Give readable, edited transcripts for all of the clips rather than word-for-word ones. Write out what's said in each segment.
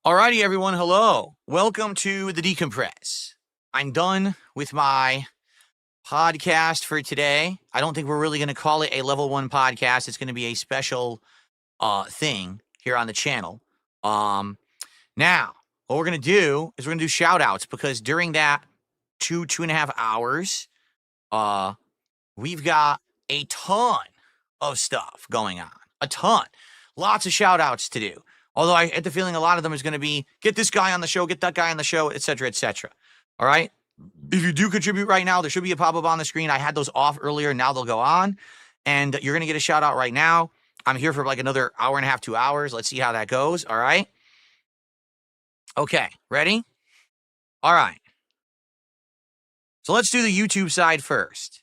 Alrighty, everyone. Hello. Welcome to the Decompress. I'm done with my podcast for today. I don't think we're really going to call it a level 1 podcast. It's going to be a special thing here on the channel. Now, what we're going to do is we're going to do shout outs because during that 2.5 hours, we've got a ton of stuff going on. A ton. Lots of shout outs to do. Although I get the feeling a lot of them is going to be, get this guy on the show, get that guy on the show, etc., etc. All right? If you do contribute right now, there should be a pop-up on the screen. I had those off earlier. Now they'll go on. And you're going to get a shout-out right now. I'm here for like another hour and a half, 2 hours. Let's see how that goes. All right? Okay. Ready? All right. So let's do the YouTube side first.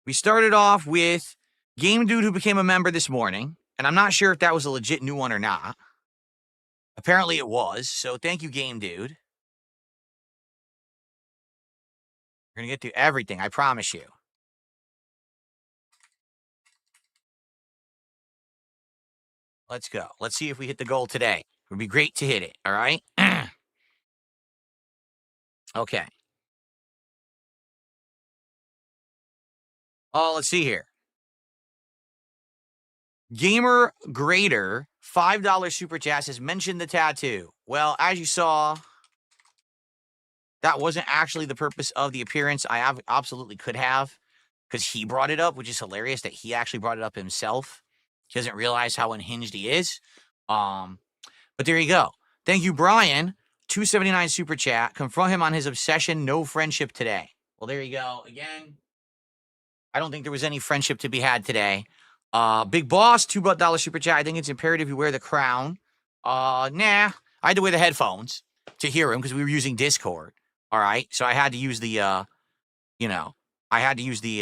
We started off with Game Dude, who became a member this morning. And I'm not sure if that was a legit new one or not. Apparently it was. So thank you, Game Dude. We're going to get to everything. I promise you. Let's go. Let's see if we hit the goal today. It would be great to hit it. All right? Okay. Oh, let's see here. Gamer Grader, $5 super chat says, mention the tattoo. Well, as you saw, that wasn't actually the purpose of the appearance. I absolutely could have, because he brought it up, which is hilarious that he actually brought it up himself. He doesn't realize how unhinged he is. But there you go. Thank you, Brian. $2.79 super chat. Confront him on his obsession. No friendship today. Well, there you go. Again, I don't think there was any friendship to be had today. Big Boss, $2 super chat. I think it's imperative you wear the crown. Nah, I had to wear the headphones to hear him because we were using Discord. All right, so I had to use the, I had to use the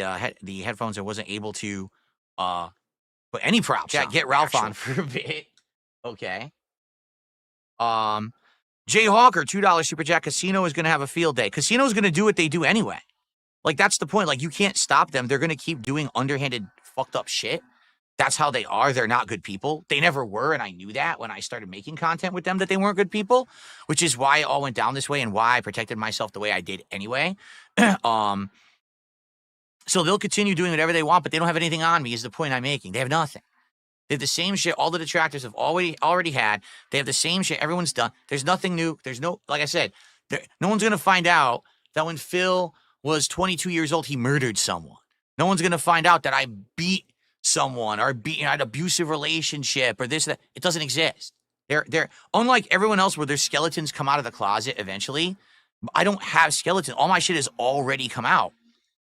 headphones. I wasn't able to put any props. Yeah, get Ralph on for a bit. Okay. Jay Hawker, $2 super chat. Casino is gonna have a field day. Casino is gonna do what they do anyway. Like that's the point. Like you can't stop them. They're gonna keep doing underhanded, fucked up shit. That's how they are. They're not good people. They never were, and I knew that when I started making content with them that they weren't good people, which is why it all went down this way and why I protected myself the way I did anyway. So they'll continue doing whatever they want, but they don't have anything on me is the point I'm making. They have nothing. They have the same shit all the detractors have already had. They have the same shit everyone's done. There's nothing new. There's no, like I said, no one's going to find out that when Phil was 22 years old, he murdered someone. No one's going to find out that I beat someone or had an abusive relationship or this, that. It doesn't exist. They're unlike everyone else where their skeletons come out of the closet eventually. I don't have skeletons. All my shit has already come out.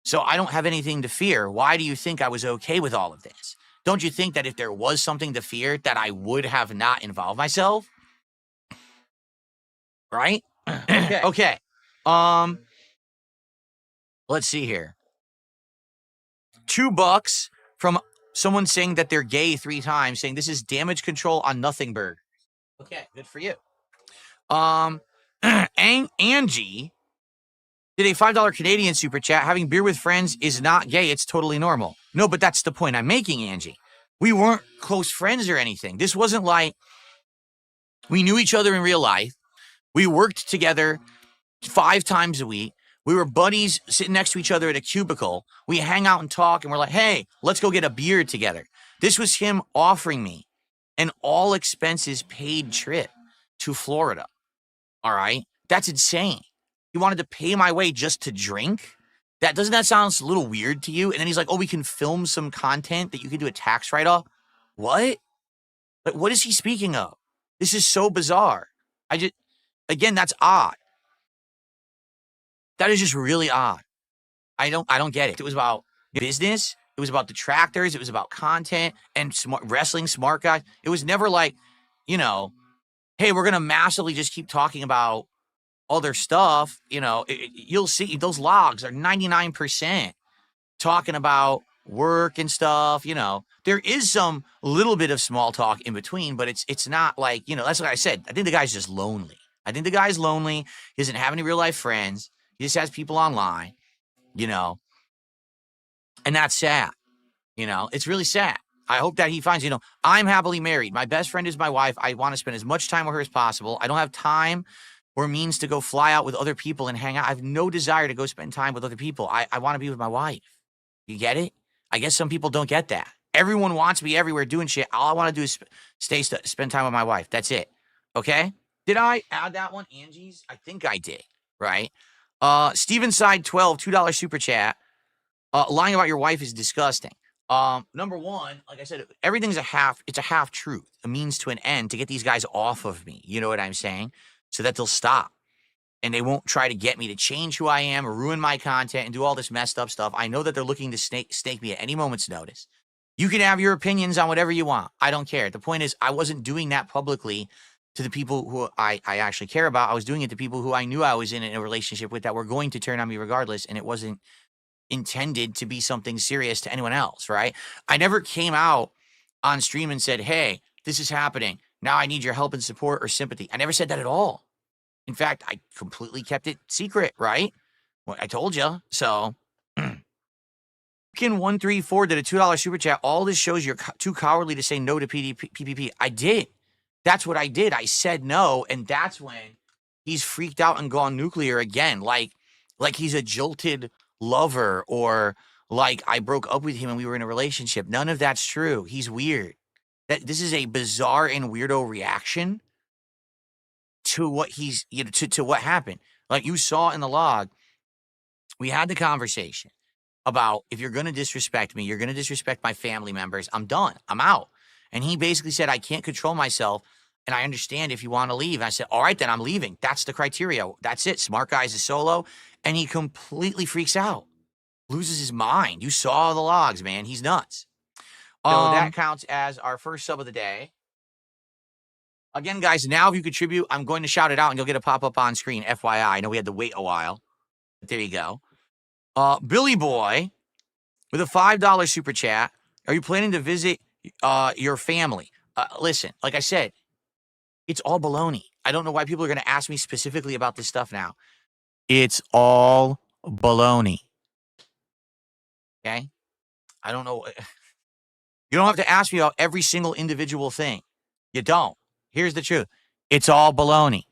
So I don't have anything to fear. Why do you think I was okay with all of this? Don't you think that if there was something to fear that I would have not involved myself? Right? Okay. Okay. Let's see here. $2 from someone saying that they're gay 3 times, saying this is damage control on nothing burger. Okay, good for you. Angie did a $5 Canadian super chat. Having beer with friends is not gay. It's totally normal. No, but that's the point I'm making, Angie. We weren't close friends or anything. This wasn't like we knew each other in real life. We worked together 5 times a week. We were buddies sitting next to each other at a cubicle. We hang out and talk, and we're like, hey, let's go get a beer together. This was him offering me an all expenses paid trip to Florida. All right? That's insane. He wanted to pay my way just to drink? Doesn't that sound a little weird to you? And then he's like, oh, we can film some content that you can do a tax write-off. What? Like, what is he speaking of? This is so bizarre. Again, that's odd. That is just really odd. I don't get it. It was about business. It was about detractors. It was about content and wrestling smart guys. It was never like, hey, we're going to massively just keep talking about other stuff. You'll see those logs are 99% talking about work and stuff. There is some little bit of small talk in between, but it's not like, that's what I said. I think the guy's just lonely. I think the guy's lonely. He doesn't have any real life friends. He just has people online, and that's sad. It's really sad. I hope that he finds, I'm happily married. My best friend is my wife. I want to spend as much time with her as possible. I don't have time or means to go fly out with other people and hang out. I have no desire to go spend time with other people. I want to be with my wife. You get it? I guess some people don't get that. Everyone wants me everywhere doing shit. All I want to do is spend time with my wife. That's it. Okay? Did I add that one, Angie's? I think I did, right? Steven Side 12, $2 super chat. Lying about your wife is disgusting. Number one, like I said, everything's it's a half truth, a means to an end to get these guys off of me. You know what I'm saying? So that they'll stop and they won't try to get me to change who I am or ruin my content and do all this messed up stuff. I know that they're looking to snake me at any moment's notice. You can have your opinions on whatever you want. I don't care. The point is, I wasn't doing that publicly to the people who I actually care about. I was doing it to people who I knew I was in a relationship with that were going to turn on me regardless, and it wasn't intended to be something serious to anyone else, right? I never came out on stream and said, hey, this is happening. Now I need your help and support or sympathy. I never said that at all. In fact, I completely kept it secret, right? Well, I told you. So, Kin134 did a $2 super chat. All this shows you're too cowardly to say no to PPP. I did. That's what I did. I said no, and that's when he's freaked out and gone nuclear again. Like he's a jilted lover or like I broke up with him and we were in a relationship. None of that's true. He's weird. This is a bizarre and weirdo reaction to what he's, to what happened. Like you saw in the log, we had the conversation about if you're going to disrespect me, you're going to disrespect my family members. I'm done. I'm out. And he basically said, I can't control myself. And I understand if you want to leave. And I said, all right, then I'm leaving. That's the criteria. That's it. Smart guy's a solo. And he completely freaks out, loses his mind. You saw the logs, man. He's nuts. So that counts as our first sub of the day. Again, guys, now if you contribute, I'm going to shout it out and you'll get a pop-up on screen. FYI, I know we had to wait a while. But there you go. Billy Boy with a $5 super chat. Are you planning to visit your family? Listen, like I said, it's all baloney. I don't know why people are going to ask me specifically about this stuff now. It's all baloney. Okay? I don't know. You don't have to ask me about every single individual thing. You don't. Here's the truth. It's all baloney.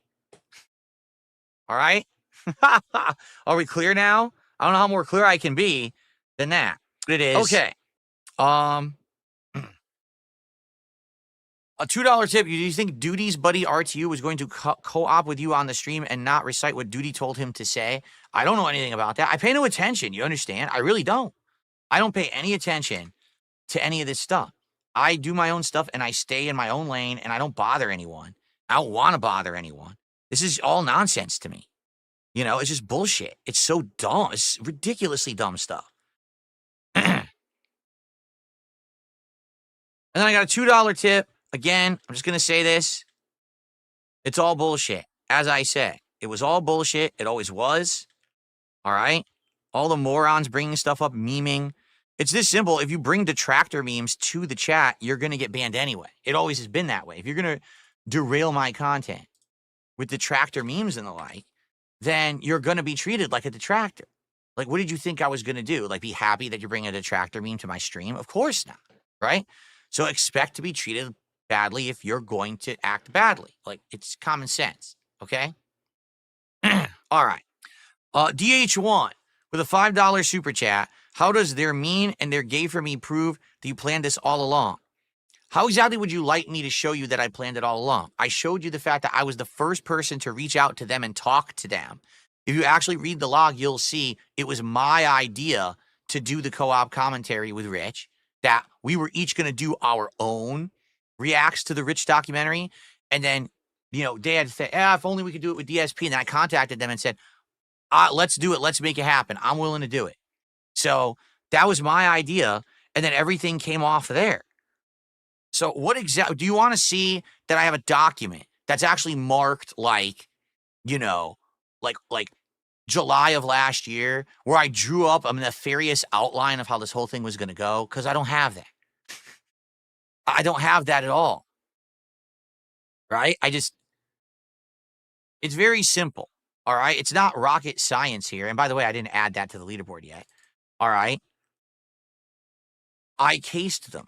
All right? Are we clear now? I don't know how more clear I can be than that. But it is. Okay. A $2 tip. Do you think Duty's buddy RTU was going to co-op with you on the stream and not recite what Duty told him to say? I don't know anything about that. I pay no attention. You understand? I really don't. I don't pay any attention to any of this stuff. I do my own stuff and I stay in my own lane and I don't bother anyone. I don't want to bother anyone. This is all nonsense to me. It's just bullshit. It's so dumb. It's ridiculously dumb stuff. And then I got a $2 tip. Again, I'm just going to say this. It's all bullshit. As I said, it was all bullshit. It always was. All right? All the morons bringing stuff up, memeing. It's this simple. If you bring detractor memes to the chat, you're going to get banned anyway. It always has been that way. If you're going to derail my content with detractor memes and the like, then you're going to be treated like a detractor. Like, what did you think I was going to do? Like, be happy that you're bringing a detractor meme to my stream? Of course not, right? So expect to be treated badly if you're going to act badly. Like, it's common sense, okay? All right. DH1 with a $5 super chat. How does their mean and their gay for me prove that you planned this all along? How exactly would you like me to show you that I planned it all along? I showed you the fact that I was the first person to reach out to them and talk to them. If you actually read the log, you'll see it was my idea to do the co-op commentary with Rich, that we were each going to do our own reacts to the Rich documentary. And then, they had to say, if only we could do it with DSP. And then I contacted them and said, let's do it. Let's make it happen. I'm willing to do it. So that was my idea. And then everything came off there. So what exactly, do you want to see that I have a document that's actually marked like July of last year where I drew up a nefarious outline of how this whole thing was going to go? Because I don't have that. I don't have that at all. Right? It's very simple. All right? It's not rocket science here. And by the way, I didn't add that to the leaderboard yet. All right? I cased them.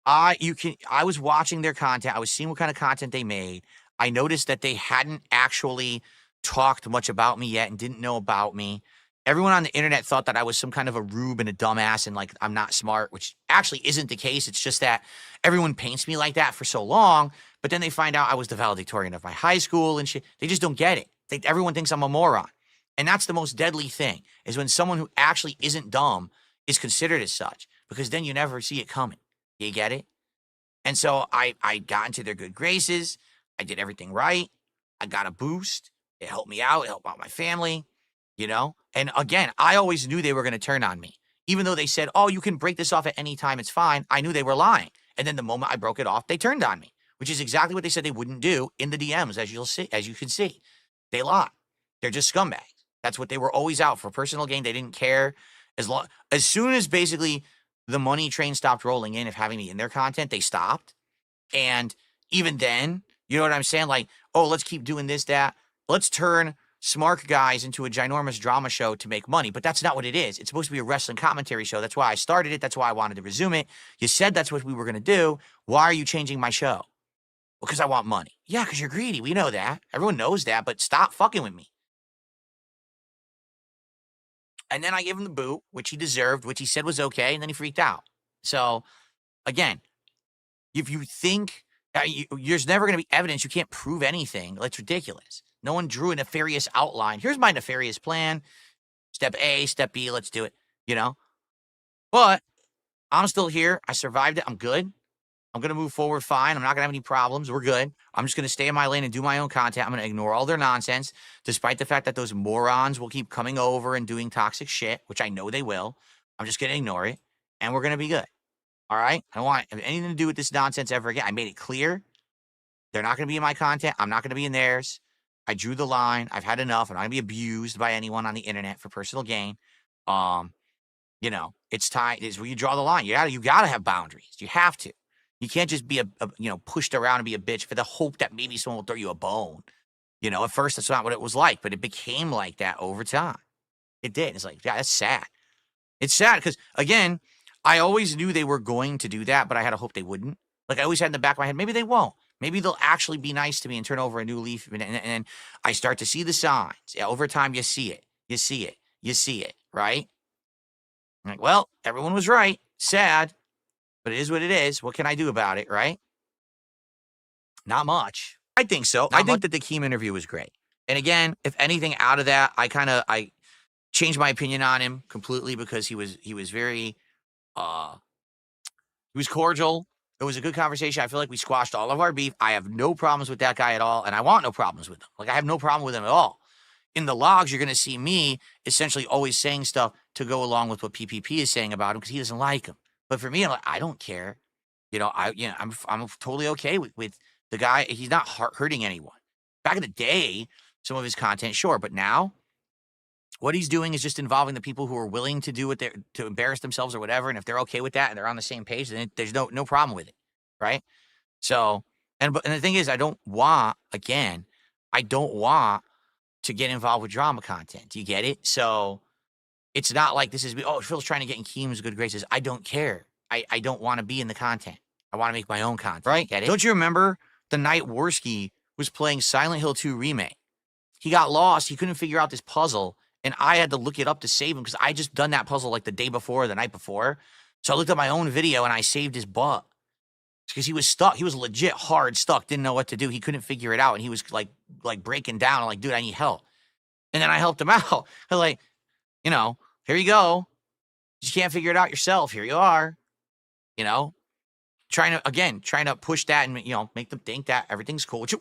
I was watching their content. I was seeing what kind of content they made. I noticed that they hadn't actually talked much about me yet and didn't know about me. Everyone on the internet thought that I was some kind of a rube and a dumbass and like I'm not smart, which actually isn't the case. It's just that everyone paints me like that for so long, but then they find out I was the valedictorian of my high school and shit. They just don't get it. Everyone thinks I'm a moron. And that's the most deadly thing, is when someone who actually isn't dumb is considered as such, because then you never see it coming. You get it? And so I got into their good graces. I did everything right. I got a boost. It helped me out. It helped out my family, you know? And again, I always knew they were going to turn on me. Even though they said, oh, you can break this off at any time, it's fine. I knew they were lying. And then the moment I broke it off, they turned on me, which is exactly what they said they wouldn't do in the DMs, as you can see. They lie. They're just scumbags. That's what they were always out for. Personal gain. They didn't care. As soon as basically the money train stopped rolling in of having me in their content, they stopped. And even then, you know what I'm saying? Like, oh, let's keep doing this, that. Let's turn smart guys into a ginormous drama show to make money. But that's not what it is. It's supposed to be a wrestling commentary show. That's why I started it. That's why I wanted to resume it. You said that's what we were going to do. Why are you changing my show? Because I want money. Yeah, because you're greedy. We know that. Everyone knows that. But stop fucking with me. And then I gave him the boot, which he deserved, which he said was okay, and then he freaked out. So, again, if you think there's never going to be evidence, you can't prove anything. That's ridiculous. No one drew a nefarious outline. Here's my nefarious plan. Step A, step B, let's do it, you know? But I'm still here. I survived it. I'm good. I'm going to move forward fine. I'm not going to have any problems. We're good. I'm just going to stay in my lane and do my own content. I'm going to ignore all their nonsense, despite the fact that those morons will keep coming over and doing toxic shit, which I know they will. I'm just going to ignore it, and we're going to be good. All right? I don't want anything to do with this nonsense ever again. I made it clear. They're not going to be in my content. I'm not going to be in theirs. I drew the line. I've had enough. I'm not going to be abused by anyone on the internet for personal gain. You know, it's time. It's where you draw the line. You gotta have boundaries. You have to. You can't just be pushed around and be a bitch for the hope that maybe someone will throw you a bone. You know, at first that's not what it was like, but it became like that over time. It did. It's like, yeah, that's sad. It's sad because, again, I always knew they were going to do that, but I had a hope they wouldn't. Like I always had in the back of my head, maybe they won't. Maybe they'll actually be nice to me and turn over a new leaf. And I start to see the signs. Yeah, over time, you see it. You see it. You see it, right? I'm like, well, everyone was right. Sad. But it is what it is. What can I do about it, right? Not much. I think so. I think that the Keem interview was great. And again, if anything out of that, I changed my opinion on him completely because he was very he was cordial. It was a good conversation. I feel like we squashed all of our beef. I have no problems with that guy at all, and I want no problems with him. Like I have no problem with him at all. In the logs, you're going to see me essentially always saying stuff to go along with what PPP is saying about him because he doesn't like him. But for me, I'm like, I don't care. You know, I'm totally okay with the guy. He's not hurting anyone. Back in the day, some of his content, sure, but now what he's doing is just involving the people who are willing to do it to embarrass themselves or whatever. And if they're okay with that and they're on the same page, then there's no problem with it, right? So, and the thing is, I don't want to get involved with drama content. Do you get it? So it's not like this is, oh, Phil's trying to get in Keem's good graces. I don't care. I don't want to be in the content. I want to make my own content. Right? Get it? Don't you remember the night Worski was playing Silent Hill 2 Remake? He got lost. He couldn't figure out this puzzle, and I had to look it up to save him because I just done that puzzle like the day before or the night before. So I looked at my own video, and I saved his butt because he was stuck. He was legit hard stuck, didn't know what to do. He couldn't figure it out, and he was like breaking down. I'm like, dude, I need help. And then I helped him out. I'm like, you know, here you go. You can't figure it out yourself. Here you are. You know, trying to push that and, make them think that everything's cool. Which,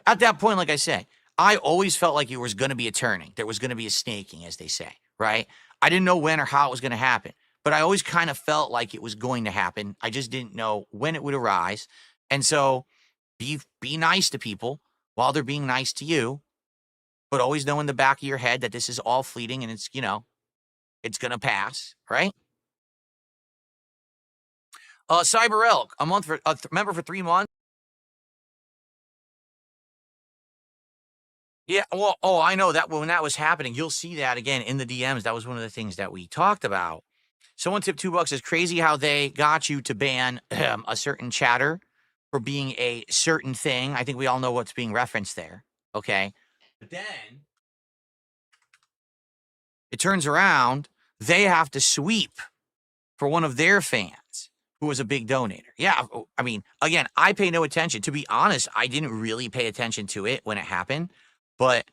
at that point, like I said, I always felt like it was going to be a turning. There was going to be a snaking, as they say, right? I didn't know when or how it was going to happen, but I always kind of felt like it was going to happen. I just didn't know when it would arise. And so be nice to people while they're being nice to you, but always know in the back of your head that this is all fleeting and it's, it's going to pass, right? Cyber Elk, a month for member for 3 months. Yeah, well, I know that when that was happening, you'll see that again in the DMs. That was one of the things that we talked about. Someone tipped $2. It's crazy how they got you to ban a certain chatter for being a certain thing. I think we all know what's being referenced there. Okay. But then it turns around, they have to sweep for one of their fans who was a big donator. Yeah, I mean, again, I pay no attention. To be honest, I didn't really pay attention to it when it happened, but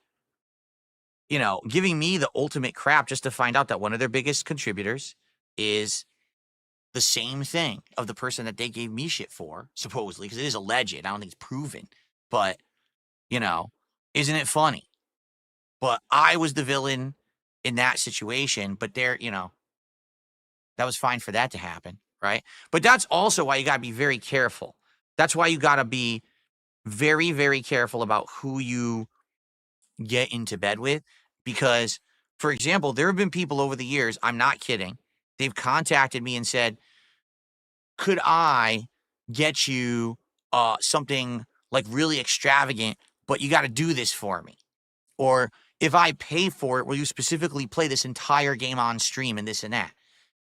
giving me the ultimate crap just to find out that one of their biggest contributors is the same thing of the person that they gave me shit for, supposedly, because it is alleged. I don't think it's proven, but isn't it funny? But I was the villain in that situation, but that was fine for that to happen, right? But that's also why you got to be very careful. That's why you got to be very, very careful about who you get into bed with. Because, for example, there have been people over the years, I'm not kidding, they've contacted me and said, could I get you something like really extravagant, but you got to do this for me? Or if I pay for it, will you specifically play this entire game on stream and this and that?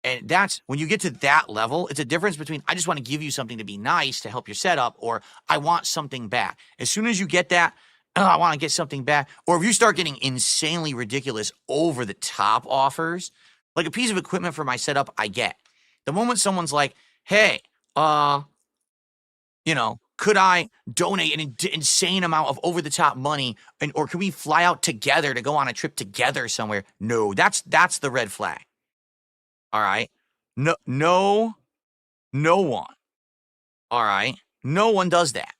And that's when you get to that level, it's a difference between I just want to give you something to be nice to help your setup, or I want something back. As soon as you get that, I want to get something back. Or if you start getting insanely ridiculous over the top offers, like a piece of equipment for my setup, I get. The moment someone's like, hey, could I donate an insane amount of over the top money, or can we fly out together to go on a trip together somewhere? No, that's the red flag. All right. No one. All right. No one does that.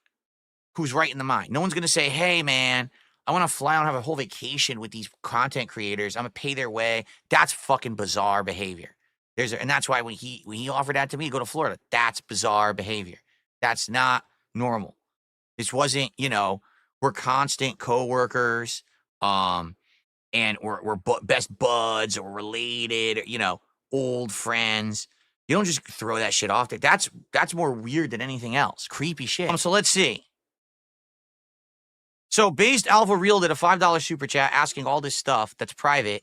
Who's right in the mind? No one's going to say, hey, man, I want to fly out and have a whole vacation with these content creators. I'm going to pay their way. That's fucking bizarre behavior. And that's why when he offered that to me to go to Florida, that's bizarre behavior. That's not normal. This wasn't, we're constant coworkers, and we're best buds or related, old friends. You don't just throw that shit off there. That's more weird than anything else. Creepy shit. So let's see. So Based Alpha Real did a $5 super chat asking all this stuff that's private.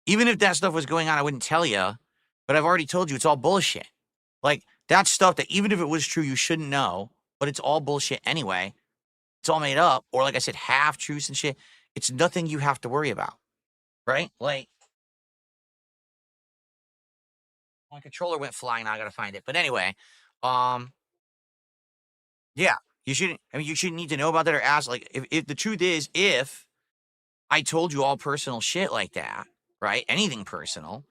Even if that stuff was going on, I wouldn't tell you. But I've already told you it's all bullshit. Like, that's stuff that even if it was true, you shouldn't know. But it's all bullshit anyway. It's all made up. Or like I said, half-truths and shit. It's nothing you have to worry about. Right? Like, my controller went flying. Now I gotta find it. But anyway, yeah, you shouldn't need to know about that or ask. Like, if the truth is, if I told you all personal shit like that, right? Anything personal,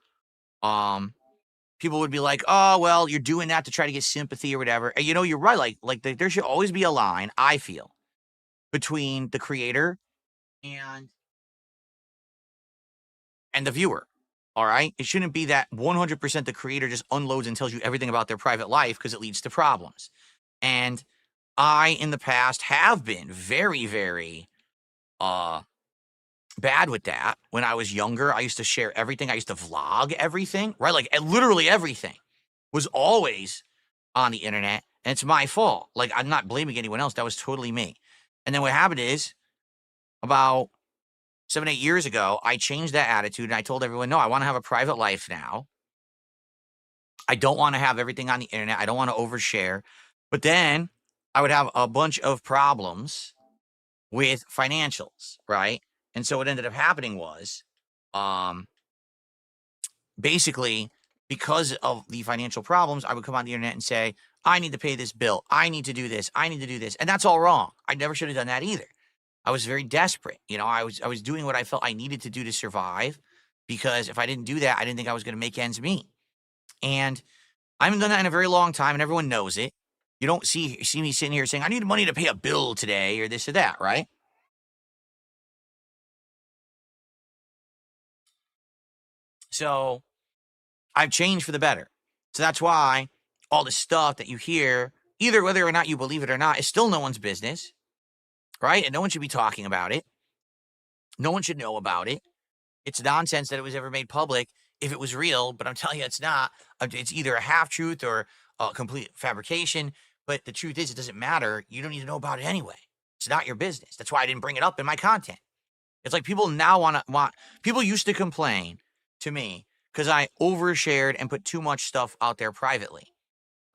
people would be like, oh, well, you're doing that to try to get sympathy or whatever. And you're right. Like there should always be a line, I feel, between the creator and the viewer. All right. It shouldn't be that 100% the creator just unloads and tells you everything about their private life, because it leads to problems. And I, in the past, have been very, very bad with that. When I was younger, I used to share everything. I used to vlog everything, right? Like literally everything was always on the internet, and it's my fault. Like, I'm not blaming anyone else. That was totally me. And then what happened is, about 7, 8 years ago, I changed that attitude and I told everyone, no, I want to have a private life now. I don't want to have everything on the internet. I don't want to overshare. But then I would have a bunch of problems with financials, right? And so what ended up happening was, basically, because of the financial problems, I would come on the internet and say, I need to pay this bill. I need to do this. I need to do this. And that's all wrong. I never should have done that either. I was very desperate. I was doing what I felt I needed to do to survive, because if I didn't do that, I didn't think I was going to make ends meet. And I haven't done that in a very long time, and everyone knows it. You don't see me sitting here saying, I need money to pay a bill today or this or that, right? So I've changed for the better. So that's why all the stuff that you hear, either whether or not you believe it or not, is still no one's business, right? And no one should be talking about it. No one should know about it. It's nonsense that it was ever made public if it was real, but I'm telling you it's not. It's either a half-truth or a complete fabrication, but the truth is it doesn't matter. You don't need to know about it anyway. It's not your business. That's why I didn't bring it up in my content. It's like people now people used to complain to me because I overshared and put too much stuff out there privately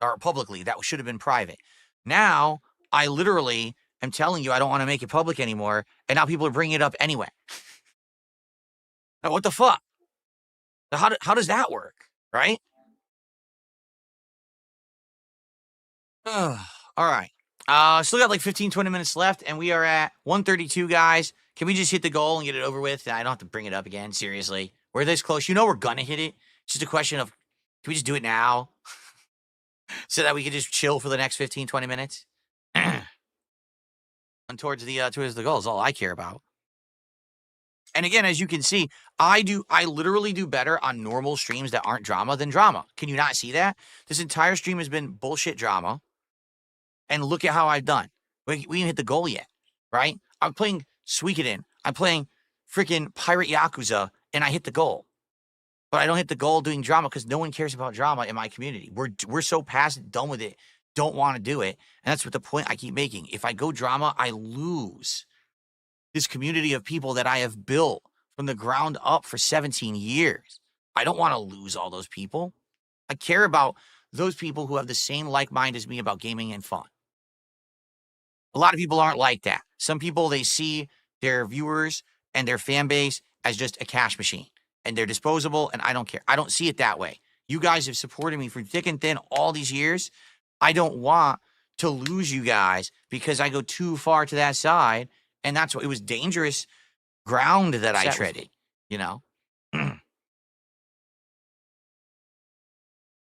or publicly that should have been private. Now I literally am telling you I don't want to make it public anymore, and now people are bringing it up anyway. Now, what the fuck? How does that work, right? All right. Still got like 15, 20 minutes left, and we are at 132, guys. Can we just hit the goal and get it over with? I don't have to bring it up again. Seriously. We're this close. You know we're going to hit it. It's just a question of, can we just do it now? So that we can just chill for the next 15, 20 minutes? And towards the goal is all I care about. And again, as you can see, I literally do better on normal streams that aren't drama than drama. Can you not see that? This entire stream has been bullshit drama. And look at how I've done. We didn't hit the goal yet, right? I'm playing Suikoden. I'm playing freaking Pirate Yakuza, and I hit the goal. But I don't hit the goal doing drama because no one cares about drama in my community. We're so past it, done with it, don't want to do it. And that's what the point I keep making. If I go drama, I lose this community of people that I have built from the ground up for 17 years. I don't want to lose all those people. I care about those people who have the same like mind as me about gaming and fun. A lot of people aren't like that. Some people, they see their viewers and their fan base as just a cash machine, and they're disposable, and I don't care. I don't see it that way. You guys have supported me for thick and thin all these years. I don't want to lose you guys because I go too far to that side, and that's what it was dangerous ground that I treaded, you know?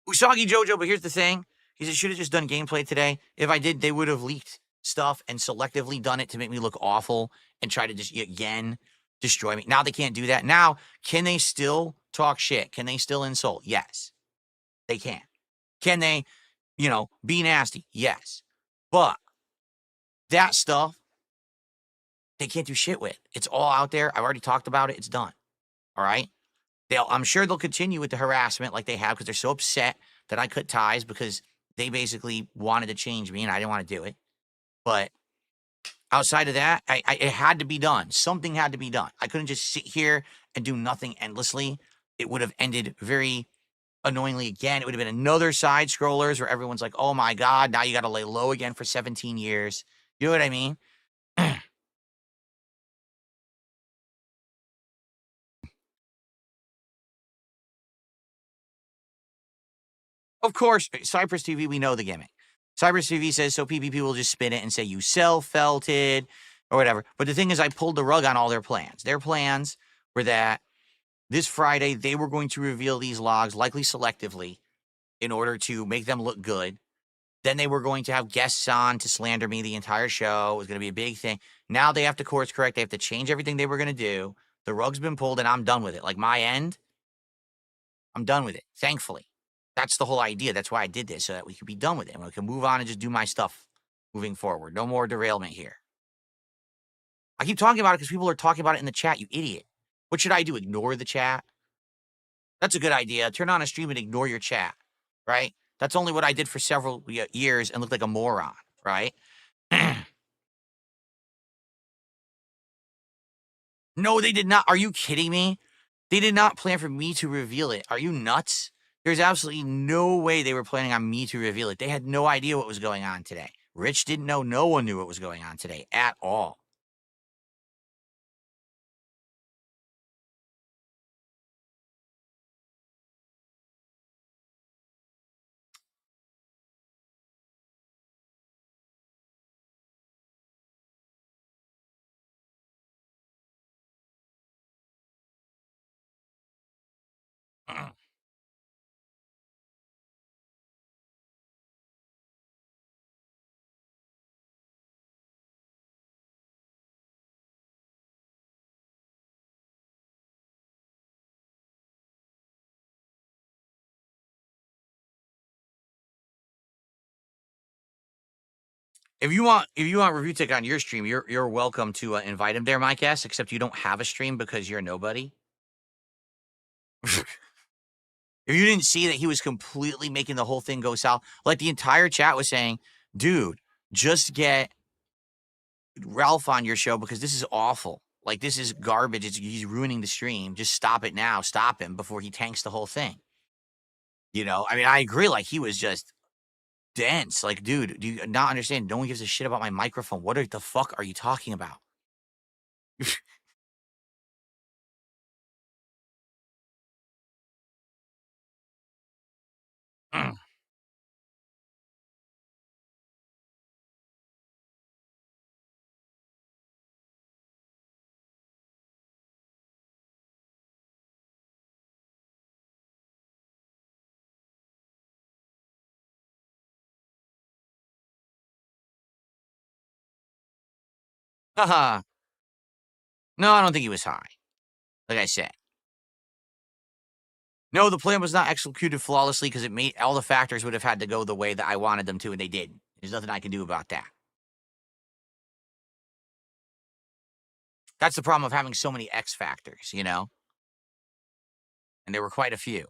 Usagi Jojo, but here's the thing. He said, should have just done gameplay today. If I did, they would have leaked stuff and selectively done it to make me look awful and try to just, again, destroy me. Now they can't do that. Now, can they still talk shit? Can they still insult? Yes, they can. Can they, be nasty? Yes. But that stuff, they can't do shit with. It's all out there. I've already talked about it. It's done. All right? I'm sure they'll continue with the harassment like they have because they're so upset that I cut ties because they basically wanted to change me and I didn't want to do it. But outside of that, it had to be done. Something had to be done. I couldn't just sit here and do nothing endlessly. It would have ended very annoyingly again. It would have been another side scrollers where everyone's like, oh my God, now you got to lay low again for 17 years. You know what I mean? Of course, Cypress TV, we know the gimmick. Cypress TV says, so PvP will just spin it and say you self-felted or whatever. But the thing is, I pulled the rug on all their plans. Their plans were that this Friday, they were going to reveal these logs, likely selectively, in order to make them look good. Then they were going to have guests on to slander me the entire show. It was going to be a big thing. Now they have to course correct. They have to change everything they were going to do. The rug's been pulled, and I'm done with it. Like, my end, I'm done with it, thankfully. That's the whole idea. That's why I did this, so that we could be done with it. And we can move on and just do my stuff moving forward. No more derailment here. I keep talking about it because people are talking about it in the chat, you idiot. What should I do? Ignore the chat? That's a good idea. Turn on a stream and ignore your chat, right? That's only what I did for several years and looked like a moron, right? No, they did not. Are you kidding me? They did not plan for me to reveal it. Are you nuts? There's absolutely no way they were planning on me to reveal it. They had no idea what was going on today. Rich didn't know. No one knew what was going on today at all. If you want Review Tech on your stream, you're welcome to invite him there, my guess, except you don't have a stream because you're nobody. If you didn't see that he was completely making the whole thing go south, like the entire chat was saying, dude, just get Ralph on your show because this is awful. Like, this is garbage. He's ruining the stream. Just stop it now. Stop him before he tanks the whole thing. You know, I mean, I agree. Like, he was just dense. Like, dude, do you not understand? No one gives a shit about my microphone. What the fuck are you talking about? Mm. Haha. No, I don't think he was high. Like I said. No, the plan was not executed flawlessly because it made all the factors would have had to go the way that I wanted them to, and they didn't. There's nothing I can do about that. That's the problem of having so many X factors, you know? And there were quite a few.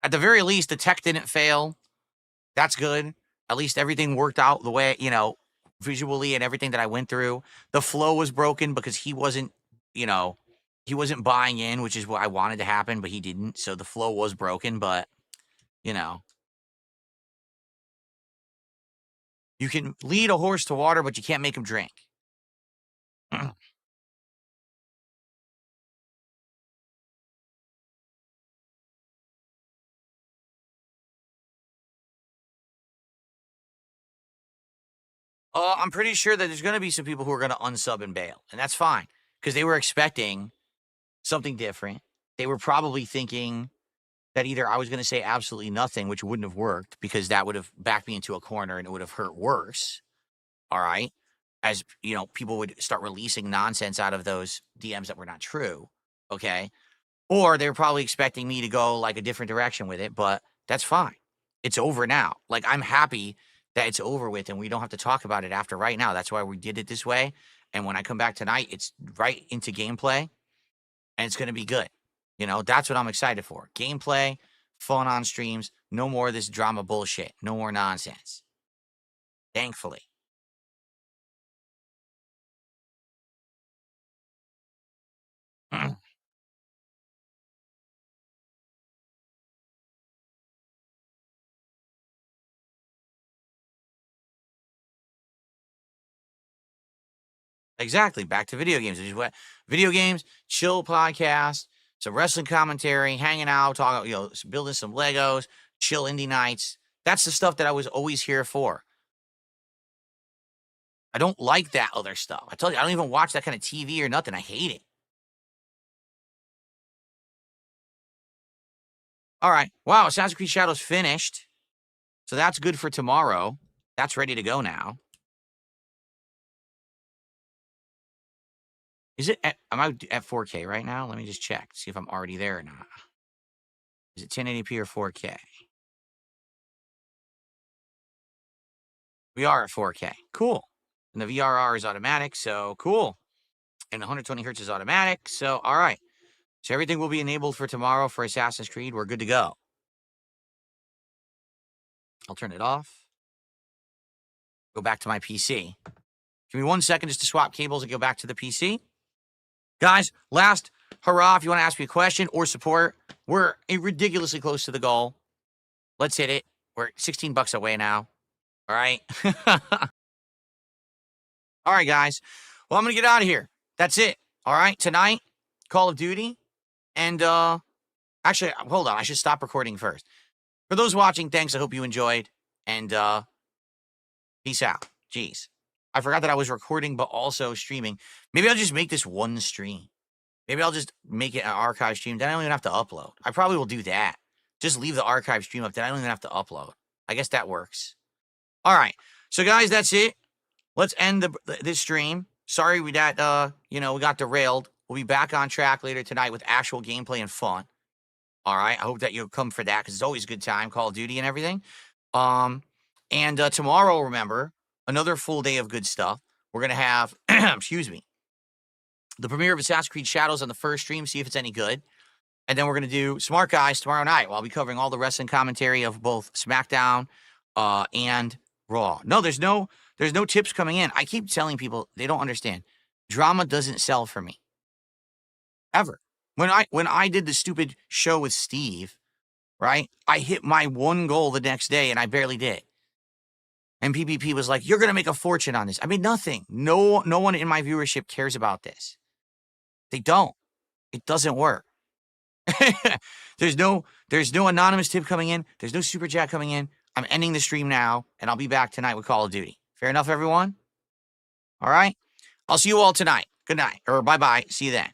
At the very least, the tech didn't fail. That's good. At least everything worked out the way, you know, visually and everything that I went through. The flow was broken because he wasn't, you know, he wasn't buying in, which is what I wanted to happen, but he didn't. So the flow was broken, but, you know, you can lead a horse to water, but you can't make him drink. I'm pretty sure that there's going to be some people who are going to unsub and bail, and that's fine because they were expecting something different. They were probably thinking that either I was going to say absolutely nothing, which wouldn't have worked because that would have backed me into a corner and it would have hurt worse. All right. As you know, people would start releasing nonsense out of those DMs that were not true. Okay. Or they were probably expecting me to go like a different direction with it, but that's fine. It's over now. Like, I'm happy that it's over with and we don't have to talk about it after right now. That's why we did it this way. And when I come back tonight, it's right into gameplay and it's going to be good. You know, that's what I'm excited for. Gameplay, fun on streams, no more of this drama bullshit, no more nonsense. Thankfully. Exactly. Back to video games. Video games, chill podcast, some wrestling commentary, hanging out, talking, you know, building some Legos, chill indie nights. That's the stuff that I was always here for. I don't like that other stuff. I told you, I don't even watch that kind of TV or nothing. I hate it. All right. Wow. Assassin's Creed Shadows finished. So that's good for tomorrow. That's ready to go now. Is it am I at 4K right now? Let me just check, see if I'm already there or not. Is it 1080p or 4K? We are at 4K. Cool. And the VRR is automatic, so cool. And 120 hertz is automatic, so all right. So everything will be enabled for tomorrow for Assassin's Creed. We're good to go. I'll turn it off. Go back to my PC. Give me 1 second just to swap cables and go back to the PC. Guys, last hurrah, if you want to ask me a question or support, we're ridiculously close to the goal. Let's hit it. We're $16 away now. All right. All right, guys. Well, I'm going to get out of here. That's it. All right. Tonight, Call of Duty. And actually, hold on. I should stop recording first. For those watching, thanks. I hope you enjoyed. And peace out. Jeez. I forgot that I was recording, but also streaming. Maybe I'll just make this one stream. Maybe I'll just make it an archive stream. Then I don't even have to upload. I probably will do that. Just leave the archive stream up. Then I don't even have to upload. I guess that works. All right. So, guys, that's it. Let's end this stream. Sorry we got, we got derailed. We'll be back on track later tonight with actual gameplay and fun. All right. I hope that you'll come for that because it's always a good time, Call of Duty and everything. And tomorrow, remember, another full day of good stuff. We're going to have, excuse me, the premiere of Assassin's Creed Shadows on the first stream, see if it's any good. And then we're going to do Smart Guys tomorrow night. I'll be covering all the wrestling commentary of both SmackDown and Raw. No, there's no tips coming in. I keep telling people they don't understand. Drama doesn't sell for me. Ever. When I did the stupid show with Steve, right? I hit my one goal the next day and I barely did. And PPP was like, "You're going to make a fortune on this." I mean, nothing. No one in my viewership cares about this. They don't. It doesn't work. There's no anonymous tip coming in. There's no super chat coming in. I'm ending the stream now, and I'll be back tonight with Call of Duty. Fair enough, everyone? All right? I'll see you all tonight. Good night, or bye-bye. See you then.